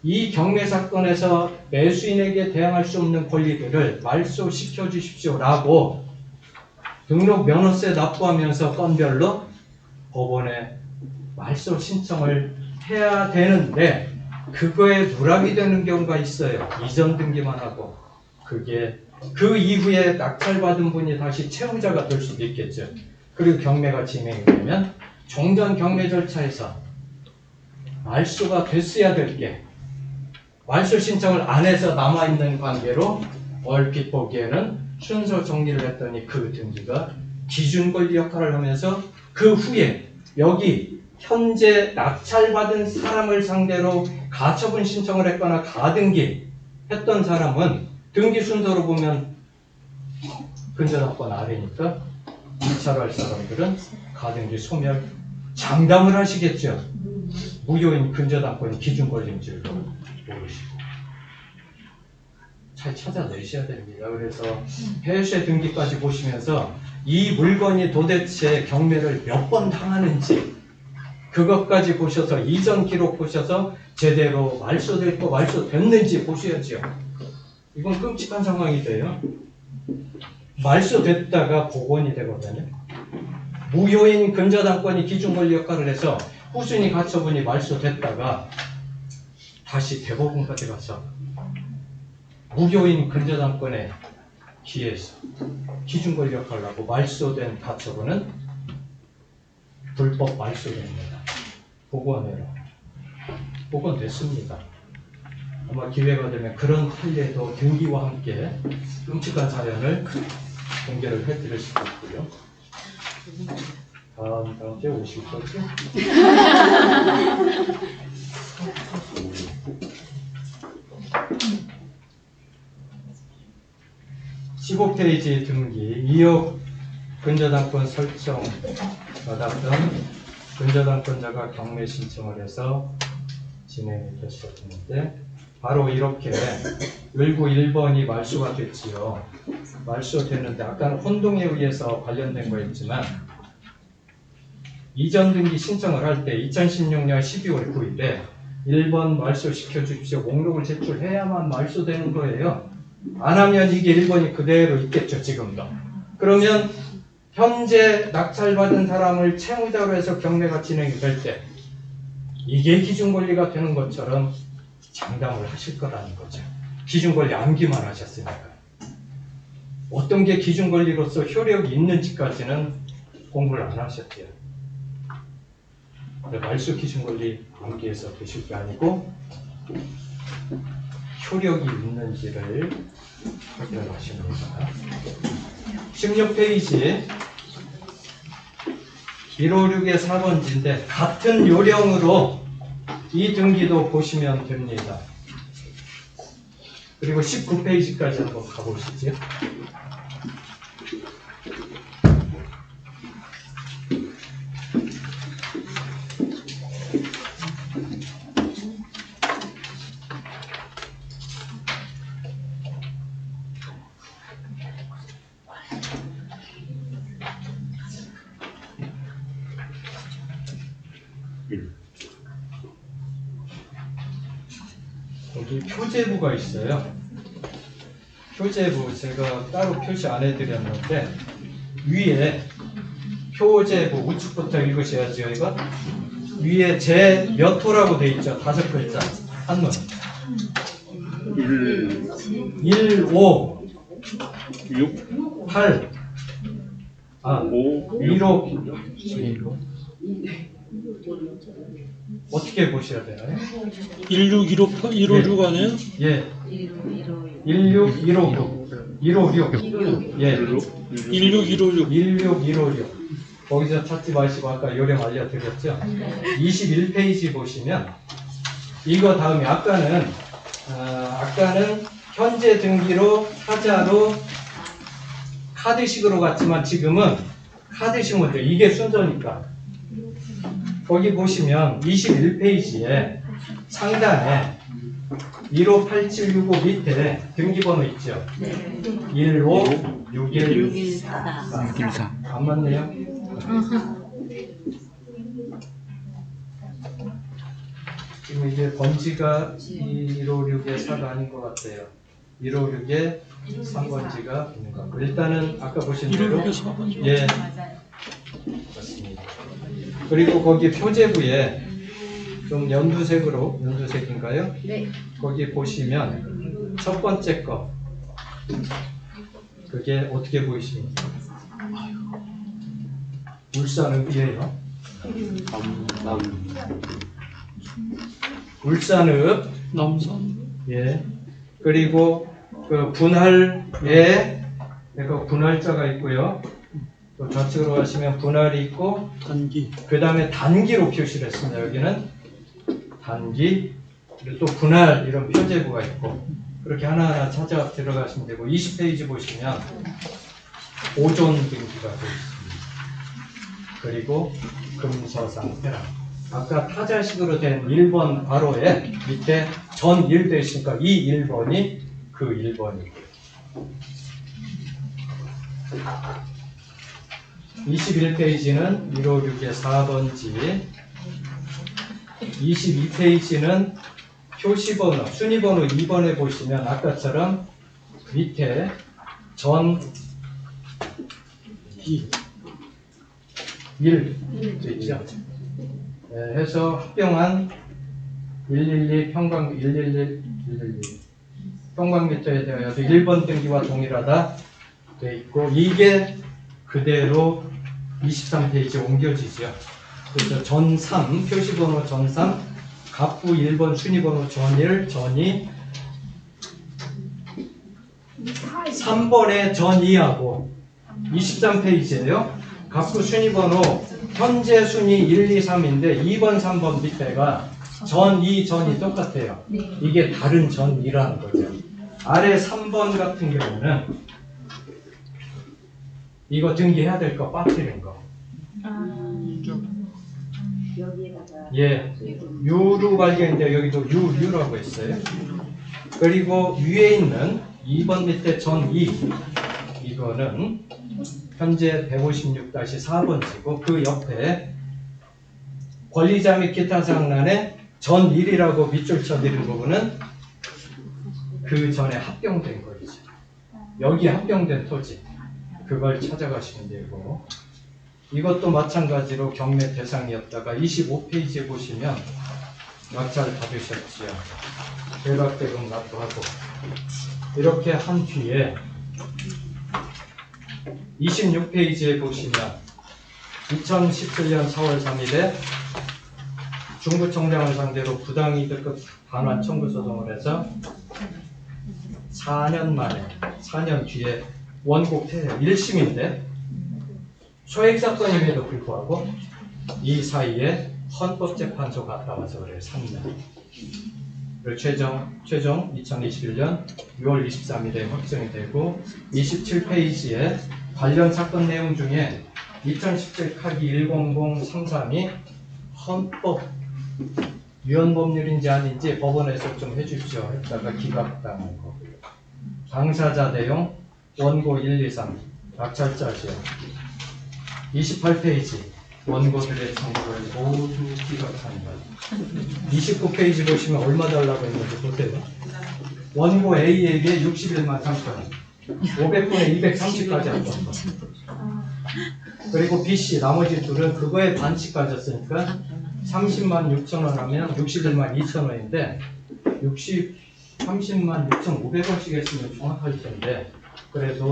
A: 이 경매 사건에서 매수인에게 대항할 수 없는 권리들을 말소시켜 주십시오라고 등록 면허세 납부하면서 건별로 법원에 말소 신청을 해야 되는데 그거에 누락이 되는 경우가 있어요. 이전 등기만 하고 그게 그 이후에 낙찰받은 분이 다시 채무자가 될 수도 있겠죠. 그리고 경매가 진행이 되면 종전 경매 절차에서 말소가 됐어야 될 게 말소 신청을 안 해서 남아있는 관계로 얼핏 보기에는 순서 정리를 했더니 그 등기가 기준 권리 역할을 하면서 그 후에 여기 현재 낙찰받은 사람을 상대로 가처분 신청을 했거나 가등기 했던 사람은 등기 순서로 보면 근저당권 아래니까 낙찰할 사람들은 가등기 소멸 장담을 하시겠죠. 무효인 근저당권 기준 권리인지도 모르시고 잘 찾아내셔야 됩니다. 그래서 폐쇄 등기까지 보시면서 이 물건이 도대체 경매를 몇 번 당하는지 그것까지 보셔서 이전 기록 보셔서 제대로 말소됐고 말소됐는지 보셔야죠. 이건 끔찍한 상황이 돼요. 말소됐다가 복원이 되거든요. 무효인 근저당권이 기준권리 역할을 해서 후순위 가처분이 말소됐다가 다시 대법원까지 가서 무효인 근저당권에 기해서 기준권리 역할을 하고 말소된 가처분은 불법 말소됩니다. 복원해라. 복원됐습니다. 아마 기회가 되면 그런 판례도 등기와 함께 끔찍한 사연을 공개를 해드릴 수도 있고요. 다음 주에 오실 거죠? 15페이지 등기 2억 근저당권 설정 받았던 근저당권자가 경매 신청을 해서 진행이 됐었는데 바로 이렇게 191번이 말소가 됐지요. 말소됐는데 아까는 혼동에 의해서 관련된 거였지만 이전 등기 신청을 할 때 2016년 12월 9일에 1번 말소시켜 주십시오. 목록을 제출해야만 말소되는 거예요. 안 하면 이게 1번이 그대로 있겠죠, 지금도. 그러면 현재 낙찰받은 사람을 채무자로 해서 경매가 진행이 될 때 이게 기준권리가 되는 것처럼 장담을 하실 거라는 거죠. 기준권리 암기만 하셨으니까. 어떤 게 기준권리로서 효력이 있는지까지는 공부를 안 하셨대요. 말소 기준권리 암기해서 되실 게 아니고 효력이 있는지를 확인하십니다. 16페이지 156의 4번지인데 같은 요령으로 이 등기도 보시면 됩니다. 그리고 19페이지까지 한번 가보시죠. 여기 표제부가 있어요. 표제부 제가 따로 표시 안 해드렸는데 위에 표제부 우측부터 읽으셔야죠. 이거 위에 제 몇 호라고 돼 있죠. 5글자 한문 1, 5 6 8 1, 5 어떻게 보셔야 되나요?
C: 16156 아니에요?
A: 예. 16156 156 예.
C: 16156
A: 16156 거기서 찾지 마시고 아까 요령 알려드렸죠? 21페이지 보시면 이거 다음에 아까는 현재 등기로 사자로 카드식으로 갔지만 지금은 카드식 문제 이게 순서니까 거기 보시면 21페이지에 상단에 158765 밑에 등기번호 있죠?
B: 네.
A: 15614 안 맞네요? 지금 이게 번지가 156의 4가 아닌 것 같아요. 156의 3번지가 있는 것 같고 일단은 아까 보신 대로
C: 156의 4번지
A: 예,
B: 맞아요.
A: 맞습니다. 그리고 거기 표제부에 좀 연두색인가요?
B: 네.
A: 거기 보시면 첫 번째 거 그게 어떻게 보이십니까? 울산읍이에요. 울산읍
C: 남산
A: 예. 그리고 그 분할에 그러니까 분할자가 있고요. 또 좌측으로 가시면 분할이 있고
C: 단기
A: 그 다음에 단기로 표시를 했습니다. 여기는 단기 그리고 또 분할 이런 표제부가 있고 그렇게 하나하나 찾아 들어가시면 되고 20페이지 보시면 오존 등기가 되어 있습니다. 그리고 금서상태랑 아까 타자식으로 된 1번 바로에 밑에 전 1 되시니까 이 1번이 그 1번이고요. 21페이지는 156의 4번지 22페이지는 표시번호, 순위번호 2번에 보시면 아까처럼 밑에 전 1 되죠. 네, 해서 합병한 112 평방 111 평방미터에 대하여도 1번 등기와 동일하다 돼 있고 이게 그대로 23페이지에 옮겨지죠. 그래서 전3, 표시번호 전3, 갑부 1번 순위번호 전1, 전2, 3번에 전2하고 23페이지예요. 갑부 순위번호 현재 순위 1, 2, 3인데 2번, 3번 밑에가 전2, 전이 똑같아요. 이게 다른 전2라는 거죠. 아래 3번 같은 경우는 이거 등기해야 될 거 빠뜨린 거. 예, 유루 발견인데 여기도 유라고 했어요. 그리고 위에 있는 2번 밑에 전2 이거는 현재 156-4번지고 그 옆에 권리자 및 기타 사항란에 전1이라고 밑줄 쳐드린 부분은 그 전에 합병된 거죠. 여기 합병된 토지 그걸 찾아가시면 되고 이것도 마찬가지로 경매 대상이었다가 25페이지에 보시면 낙찰 받으셨죠. 대각대금 납부하고 이렇게 한 뒤에 26페이지에 보시면 2017년 4월 3일에 중부청장을 상대로 부당이득급 반환 청구 소송을 해서 4년 만에 4년 뒤에 원고 폐쇄 1심인데 소액 사건임에도 불구하고 이 사이에 헌법재판소 갔다 와서 그래요. 3년. 최종 2021년 6월 23일에 확정이 되고 27페이지에 관련 사건 내용 중에 2017 카기 10033이 헌법 위헌 법률인지 아닌지 법원에서 좀 해주십시오 했다가 기각당한 거고요. 당사자 내용 원고 1, 2, 3 낙찰자시요. 28페이지 원고들의 청구를 모두 기각한 거예요. 29페이지 보시면 얼마 달라고 했는지 보세요. 원고 A에게 61만 3천 500분에 230까지 한 거. 그리고 BC 나머지 둘은 그거에 반씩 가졌으니까 30만 6천 원 하면 61만 2천 원인데 30만 6,500원씩 했으면 정확할 텐데 그래도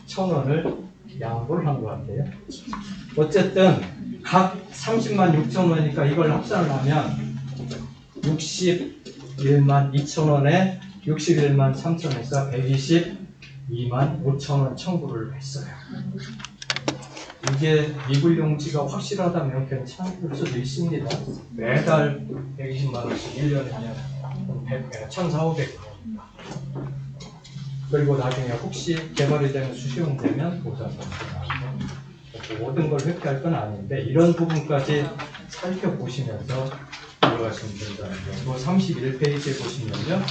A: 1,000원을 양보를 한 것 같아요. 어쨌든 각 30만 6천 원이니까 이걸 합산을 하면 61만 2천 원에 61만 3천 원에서 122만 5천 원 청구를 했어요. 이게 미굴 용지가 확실하다면 괜찮을 수도 있습니다. 매달 120만 원씩 1년이면 1,400원. 그리고 나중에 혹시 개발이 되면 수시용되면 보상금도 나오고 모든 걸 회피할 건 아닌데 이런 부분까지 살펴보시면서 들어가시면 된다는 거. 31페이지에 보시면요.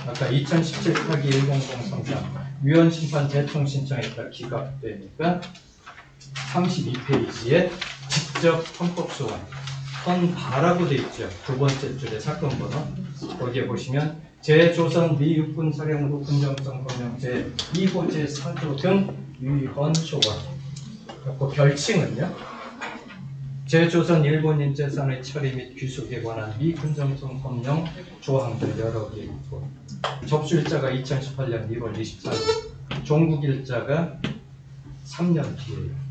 A: 아까 2017 카기 10033 위헌 심판 대청 신청했다 기각되니까 32페이지에 직접 헌법 소원 헌바라고 되어 있죠. 두 번째 줄에 사건 번호 거기에 보시면 제조선 미육군 사령부 군정성 법령 제2호 제4조 등 위헌 소원 그리고 별칭은요. 제조선 일본인 재산의 처리 및 귀속에 관한 미군정성 법령 조항들 여러 개 있고 접수일자가 2018년 1월 24일 종국일자가 3년 뒤에요.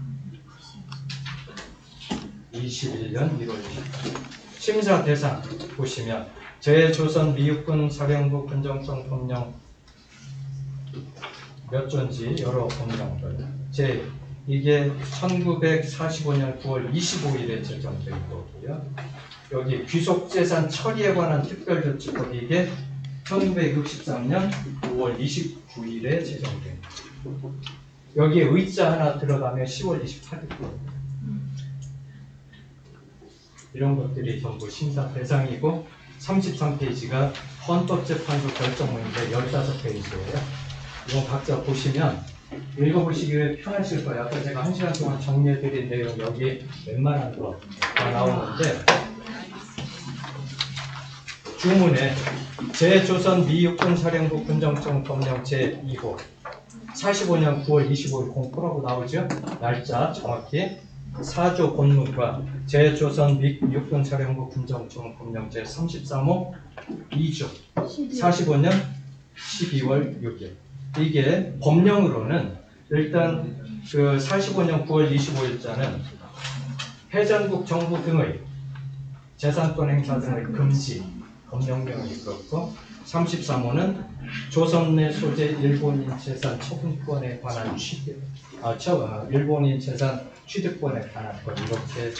A: 21년 1월 24일 심사 대상 보시면 제조선 미육군 사령부 군정성 법령 몇 조인지 여러 법령들 이게 1945년 9월 25일에 제정된 거고요. 여기 귀속재산 처리에 관한 특별조치법 이게 1963년 9월 29일에 제정된 거고요. 여기에 의자 하나 들어가면 10월 28일 거예요. 이런 것들이 전부 심사 대상이고 33페이지가 헌법재판소 결정문인데 15페이지예요. 이거 각자 보시면 읽어보시기 위해 편하실 거예요. 아까 제가 1시간 동안 정리해드린 내용 여기 웬만한 거 다 나오는데 주문에 제조선 미육군 사령부 군정청 법령 제2호 45년 9월 25일 공포라고 나오죠. 날짜 정확히 4조 본문과 제조선 미육군 사령부 군정청 법령 제33호 2조 45년 12월 6일 이게 법령으로는 일단 그 45년 9월 25일자는 회전국 정부 등의 재산권 행사 등의 금지, 법령명이 그렇고 33호는 조선 내 소재 일본인 재산 처분권에 관한 일본인 재산 취득권에 관한 것 이렇게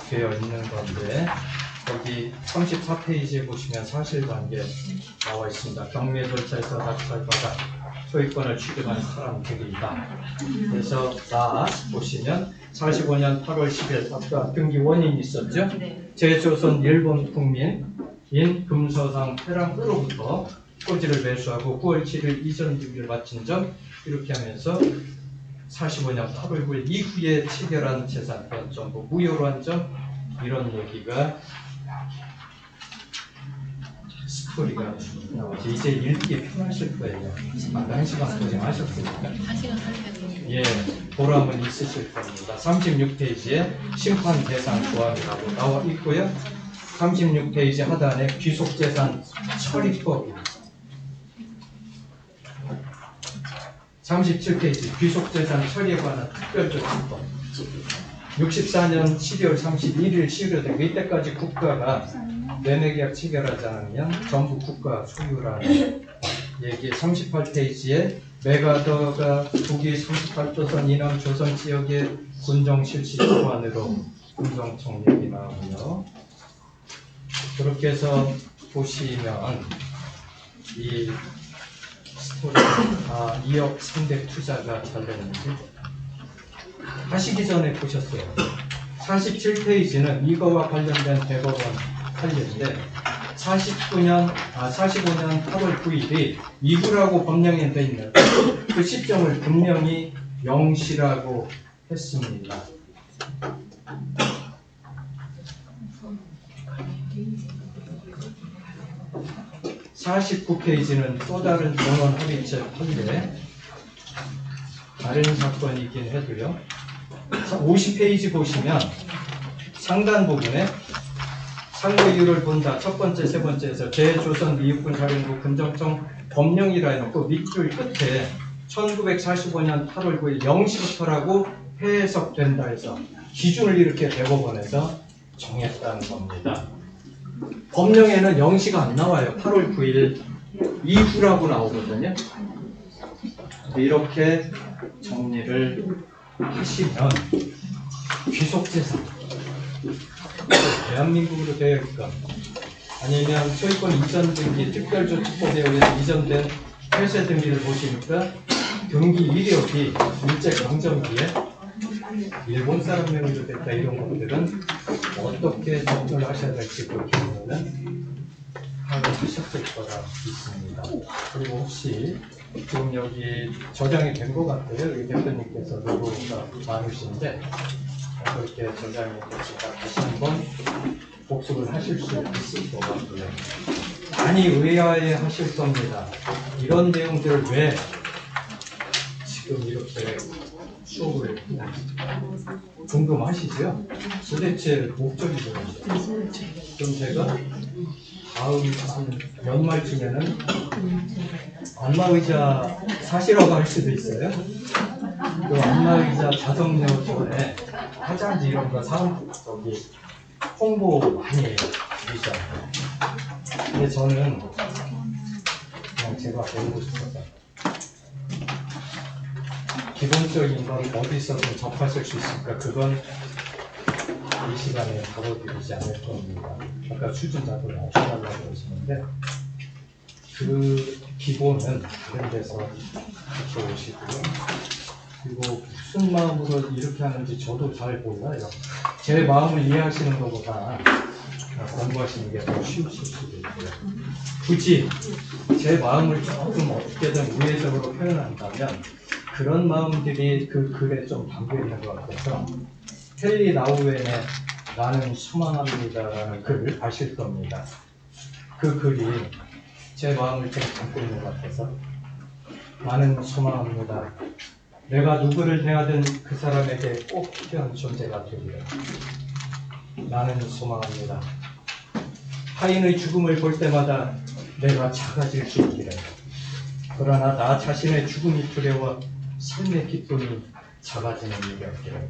A: 되어 있는 건데 거기 34페이지에 보시면 사실관계 나와 있습니다. 경매 절차에서 낙찰받아 소유권을 취득한 사람들이다. 그래서 나 보시면 45년 8월 10일 아까 등기 원인이 있었죠?
B: 네.
A: 제조선 일본 국민인 금서상 회랑으로부터 토지를 매수하고 9월 7일 이전 등기를 마친 점 이렇게 하면서 45년 8월 9일 이후에 체결한 재산권 전부 무효로 한 점 이런 얘기가 스토리가 나오지. 이제 읽기 편하실 거예요. 아까 1시간 고생하셨으니까.
B: 1시간 살겠네요.
A: 예, 보람은 있으실 겁니다. 36페이지에 심판 대상 조항이라고 나와 있고요. 36페이지 하단에 귀속재산 처리법이 37페이지 귀속재산 처리에 관한 특별조치법 64년 12월 31일 시효된 이때까지 국가가 매매계약 체결하지 않으면 전부 국가 소유라는 얘기 38페이지에 메가더가 북위 38도선 이남 조선 지역의 군정 실시 조안으로 군정청 얘기 나오고요. 그렇게 해서 보시면 이 스토리가 2억 300 투자가 잘 되는지 하시기 전에 보셨어요. 47페이지는 이거와 관련된 대법원 판례인데 45년 8월 9일이 이후라고 법령에 돼 있는데 그 시점을 분명히 0시라고 했습니다. 49페이지는 또 다른 전원 합의체 판례 다른 사건이긴 해도요. 50페이지 보시면 상단 부분에 상고 이유를 본다. 첫 번째, 세 번째에서 제조선 미육군 사령부 군정청 법령이라 해놓고 밑줄 끝에 1945년 8월 9일 0시부터라고 해석된다 해서 기준을 이렇게 대법원에서 정했다는 겁니다. 법령에는 0시가 안 나와요. 8월 9일 이후라고 나오거든요. 이렇게 정리를 하시면 귀속재산 대한민국으로 되어 있건 아니면 소유권 이전 등기 특별조치법에 의해서 이전된 회세 등기를 보시니까 등기 이력이 일제강점기에 일본 사람 명의로 됐다 이런 것들은 어떻게 접근을 하셔야 될지 보시면은 하셨을 거라 믿습니다. 그리고 혹시 지금 여기 저장이 된 것 같아요. 여기 대표님께서 노고가 많으신데 그렇게 저장이 됐으니까 다시 한번 복습을 하실 수 있을 것 같고요. 많이 의아해 하실 겁니다. 이런 내용들을 왜 지금 이렇게 수업을 했나 궁금하시죠? 도대체 목적이 뭐죠? 그럼 제가 다음 연말쯤에는 안마의자 사시라고 할 수도 있어요. 그 안마의자 자석료 전에 화장지 이런 거 사은 저기 홍보 많이 해요. 근데 저는 그냥 제가 배우고 싶어서 기본적인 건 어디서든 접하실 수 있으니까 그건 이 시간에 다뤄드리지 않을 겁니다. 아까 수준자들 나오셔달라고 하시는데 그 기본은 다른 데서 붙여오시고요. 그리고 무슨 마음으로 이렇게 하는지 저도 잘 몰라요. 제 마음을 이해하시는 것보다 공부하시는 게 더 쉬우실 수도 있고요. 굳이 제 마음을 조금 어떻게든 우회적으로 표현한다면 그런 마음들이 그 글에 좀 담겨 있는 것 같아서 헨리 나우엔의 나는 소망합니다라는 글을 아실 겁니다. 그 글이 제 마음을 좀 담고 있는 것 같아서 나는 소망합니다. 내가 누구를 대하든 그 사람에게 꼭 필요한 존재가 되리라. 나는 소망합니다. 타인의 죽음을 볼 때마다 내가 작아질 수 있기를. 그러나 나 자신의 죽음이 두려워 삶의 기쁨이 작아지는 일이 없기를.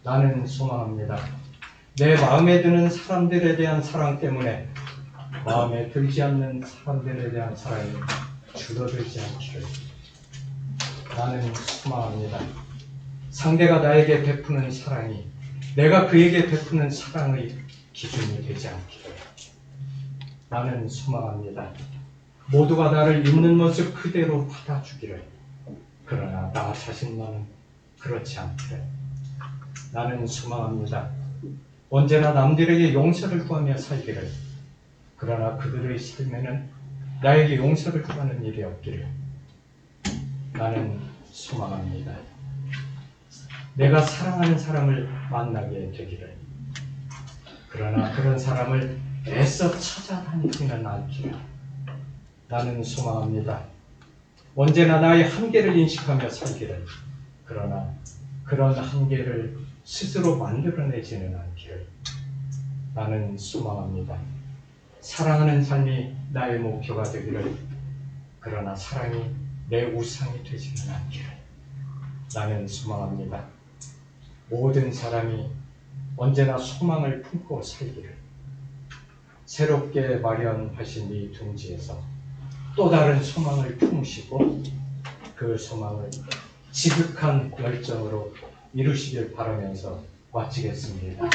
A: 나는 소망합니다. 내 마음에 드는 사람들에 대한 사랑 때문에 마음에 들지 않는 사람들에 대한 사랑이 줄어들지 않기를 나는 소망합니다. 상대가 나에게 베푸는 사랑이 내가 그에게 베푸는 사랑의 기준이 되지 않기를 나는 소망합니다. 모두가 나를 있는 모습 그대로 받아주기를 그러나 나 자신만은 그렇지 않기를 나는 소망합니다. 언제나 남들에게 용서를 구하며 살기를 그러나 그들의 삶에는 나에게 용서를 구하는 일이 없기를 나는 소망합니다. 내가 사랑하는 사람을 만나게 되기를 그러나 그런 사람을 애써 찾아다니지는 않기를 나는 소망합니다. 언제나 나의 한계를 인식하며 살기를 그러나 그런 한계를 스스로 만들어내지는 않기를 나는 소망합니다. 사랑하는 삶이 나의 목표가 되기를 그러나 사랑이 내 우상이 되지는 않기를 나는 소망합니다. 모든 사람이 언제나 소망을 품고 살기를 새롭게 마련하신 이 둥지에서 또 다른 소망을 품으시고 그 소망을 지극한 열정으로 이루시길 바라면서 마치겠습니다.